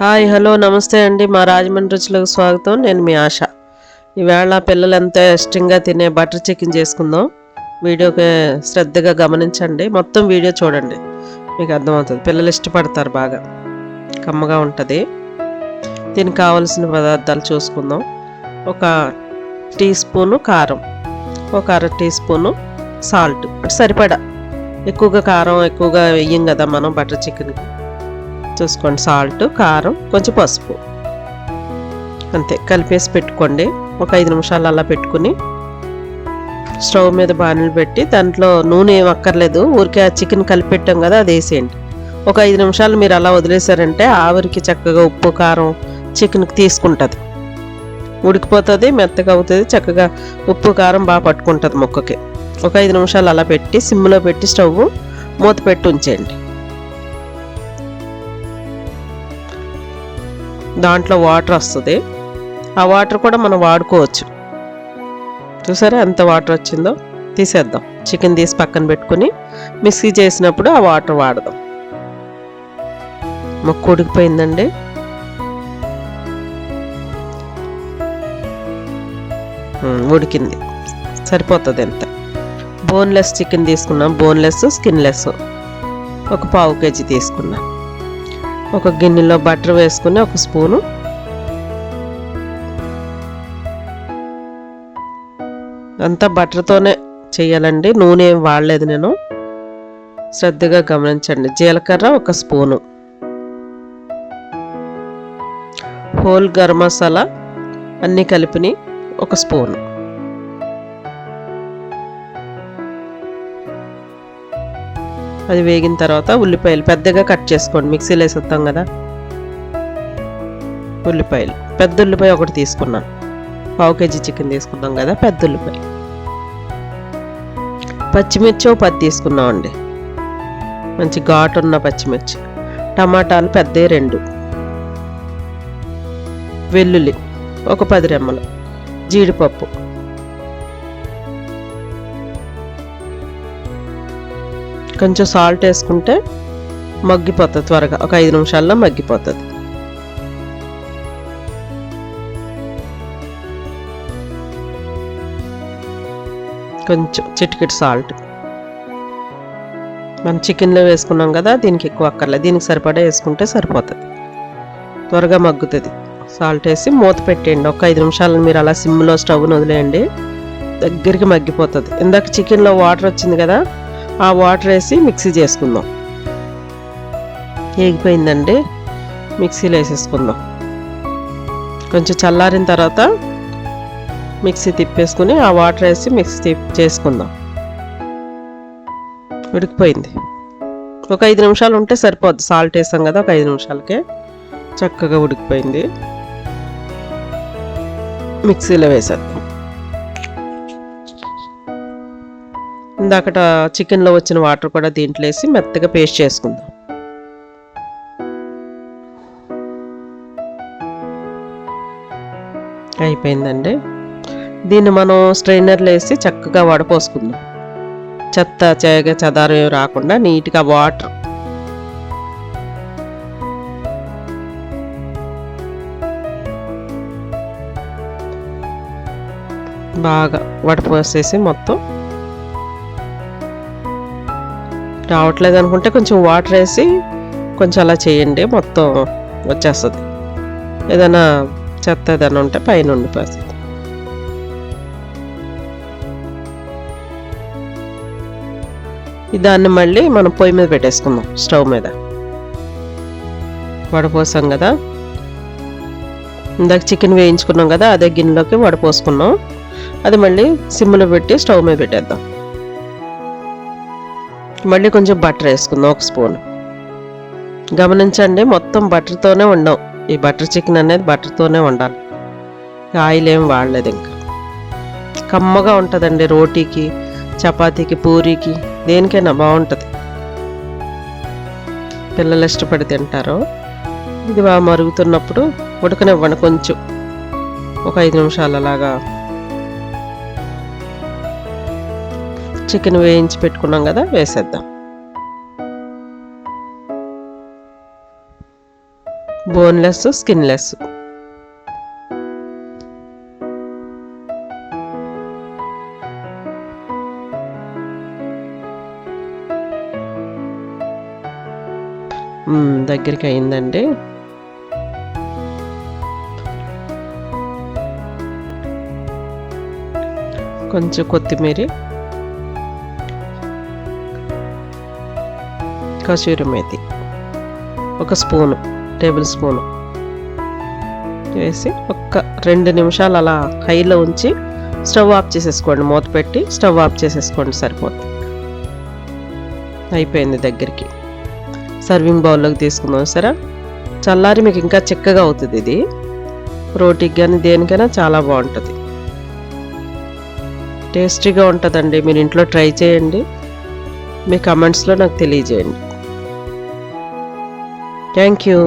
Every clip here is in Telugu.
హాయ్ హలో నమస్తే అండి. మా రాజమండ్రి రుచులకు స్వాగతం. నేను మీ ఆశ. ఈవేళ పిల్లలు ఎంత ఇష్టంగా తినే బటర్ చికెన్ చేసుకుందాం. వీడియోకి శ్రద్ధగా గమనించండి, మొత్తం వీడియో చూడండి, మీకు అర్థమవుతుంది. పిల్లలు ఇష్టపడతారు, బాగా కమ్మగా ఉంటుంది. దీనికి కావలసిన పదార్థాలు చూసుకుందాం. ఒక టీ స్పూను కారం, ఒక అర టీ స్పూను సాల్ట్, సరిపడా. ఎక్కువగా కారం ఎక్కువగా వేయం కదా మనం బటర్ చికెన్కి. చూసుకోండి, సాల్ట్, కారం, కొంచెం పసుపు, అంతే కలిపేసి పెట్టుకోండి. ఒక 5 నిమిషాలు అలా పెట్టుకుని స్టవ్ మీద బాణలు పెట్టి దాంట్లో నూనె ఏం అక్కర్లేదు, ఊరికే ఆ చికెన్ కలిపి పెట్టాం కదా అది వేసేయండి. ఒక 5 నిమిషాలు మీరు అలా వదిలేసారంటే ఆవిరికి చక్కగా ఉప్పు కారం చికెన్కి తీసుకుంటుంది, ఉడికిపోతుంది, మెత్తగా అవుతుంది, చక్కగా ఉప్పు కారం బాగా పట్టుకుంటుంది ముక్కకి. ఒక 5 నిమిషాలు అలా పెట్టి సిమ్లో పెట్టి స్టవ్ మూత పెట్టి ఉంచేయండి. దాంట్లో వాటర్ వస్తుంది, ఆ వాటర్ కూడా మనం వాడుకోవచ్చు. చూసారా ఎంత వాటర్ వచ్చిందో. తీసేద్దాం, చికెన్ తీసి పక్కన పెట్టుకుని మిక్సీ చేసినప్పుడు ఆ వాటర్ వాడదాం. ముక్క ఉడికిపోయిందండి. ఉడికింది, సరిపోతుంది. ఎంత బోన్లెస్ చికెన్ తీసుకున్నాం, బోన్లెస్ స్కిన్లెస్ ఒక 1/2 kg తీసుకున్నాం. ఒక గిన్నెలో బటర్ వేసుకుని ఒక స్పూను, అంతా బటర్తోనే చేయాలండి, నూనె ఏం వాడలేదు నేను, శ్రద్ధగా గమనించండి. జీలకర్ర ఒక స్పూను, హోల్ గరం మసాలా అన్నీ కలిపిని ఒక స్పూను, అది వేగిన తర్వాత ఉల్లిపాయలు పెద్దగా కట్ చేసుకోండి, మిక్సీలో వేసేస్తాం కదా. ఉల్లిపాయలు, పెద్ద ఉల్లిపాయ ఒకటి తీసుకున్నాను, 1/2 kg చికెన్ తీసుకున్నాం కదా, పెద్ద ఉల్లిపాయ. పచ్చిమిర్చి 10 తీసుకున్నాం అండి, మంచి ఘాటు ఉన్న పచ్చిమిర్చి. టమాటాలు పెద్ద 2, వెల్లుల్లి ఒక 10 రెమ్మలు, జీడిపప్పు, కొంచెం సాల్ట్ వేసుకుంటే మగ్గిపోతుంది త్వరగా, ఒక 5 నిమిషాల్లో మగ్గిపోతుంది. కొంచెం చిటికెట్ సాల్ట్, మనం చికెన్లో వేసుకున్నాం కదా, దీనికి ఎక్కువ అక్కర్లేదు, దీనికి సరిపడా వేసుకుంటే సరిపోతుంది, త్వరగా మగ్గుతుంది. సాల్ట్ వేసి మూత పెట్టేయండి. ఒక 5 నిమిషాలను మీరు అలా సిమ్లో స్టవ్ను వదిలేయండి, దగ్గరికి మగ్గిపోతుంది. ఇందాక చికెన్లో వాటర్ వచ్చింది కదా, ఆ వాటర్ వేసి మిక్సీ చేసుకుందాం. ఏగిపోయిందండి, మిక్సీలో వేసేసుకుందాం. కొంచెం చల్లారిన తర్వాత మిక్సీ తిప్పేసుకుని ఆ వాటర్ వేసి మిక్సీ చేసుకుందాం. ఉడికిపోయింది, ఒక 5 నిమిషాలు ఉంటే సరిపోద్ది, సాల్ట్ వేసాం కదా, ఒక 5 నిమిషాలకే చక్కగా ఉడికిపోయింది. మిక్సీలో వేసేద్దాం. ఇందాకట చికెన్లో వచ్చిన వాటర్ కూడా దీంట్లో వేసి మెత్తగా పేస్ట్ చేసుకుందాం. అయిపోయిందండి. దీన్ని మనం స్ట్రైనర్లో వేసి చక్కగా వడపోసుకుందాం, చెత్త చెదారం రాకుండా నీట్గా వాటర్. బాగా వడపోసేసి మొత్తం. రావట్లేదు అనుకుంటే కొంచెం వాటర్ వేసి కొంచెం అలా చేయండి, మొత్తం వచ్చేస్తుంది. ఏదైనా చెత్త ఏదైనా ఉంటే పైన ఉండిపోతుంది. దాన్ని మళ్ళీ మనం పొయ్యి మీద పెట్టేసుకుందాం, స్టవ్ మీద. వడపోసాం కదా, ఇందాక చికెన్ వేయించుకున్నాం కదా, అదే గిన్నెలోకి వడపోసుకున్నాం. అది మళ్ళీ సిమ్లో పెట్టి స్టవ్ మీద పెట్టేద్దాం. మళ్ళీ కొంచెం బటర్ వేసుకుందాం, ఒక స్పూన్. గమనించండి, మొత్తం బటర్తోనే వండాం. ఈ బటర్ చికెన్ అనేది బటర్తోనే వండాలి, ఆయిల్ ఏం వాడలేదు. ఇంకా కమ్మగా ఉంటుందండి, రోటీకి, చపాతీకి, పూరీకి, దేనికైనా బాగుంటుంది. పిల్లలు ఇష్టపడి తింటారు. ఇది బాగా మరుగుతున్నప్పుడు ఉడకనివ్వండి కొంచెం, ఒక 5 నిమిషాలు అలాగా. చికెన్ వేయించి పెట్టుకున్నాం కదా, వేసేద్దాం. Boneless, skinless. దగ్గరికి అయిందండి. కొంచెం కొత్తిమీర, కసూరి మేతి ఒక స్పూను, టేబుల్ స్పూను వేసి ఒక్క 2 నిమిషాలు అలా హైలో ఉంచి స్టవ్ ఆఫ్ చేసేసుకోండి. మూత పెట్టి స్టవ్ ఆఫ్ చేసేసుకోండి, సరిపోతుంది. అయిపోయింది దగ్గరికి. సర్వింగ్ బౌల్లోకి తీసుకుందాం. సరే, చల్లారి మీకు ఇంకా చిక్కగా అవుతుంది. ఇది రోటీకి కానీ దేనికైనా చాలా బాగుంటుంది, టేస్టీగా ఉంటుందండి. మీరు ఇంట్లో ట్రై చేయండి, మీ కమెంట్స్లో నాకు తెలియజేయండి. Thank you.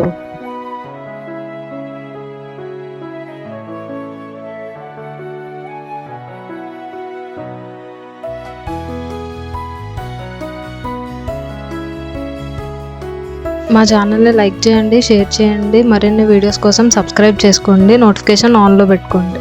మా ఛానల్ని లైక్ చేయండి, షేర్ చేయండి. మరిన్ని వీడియోస్ కోసం సబ్స్క్రైబ్ చేసుకోండి, నోటిఫికేషన్ ఆన్లో పెట్టుకోండి.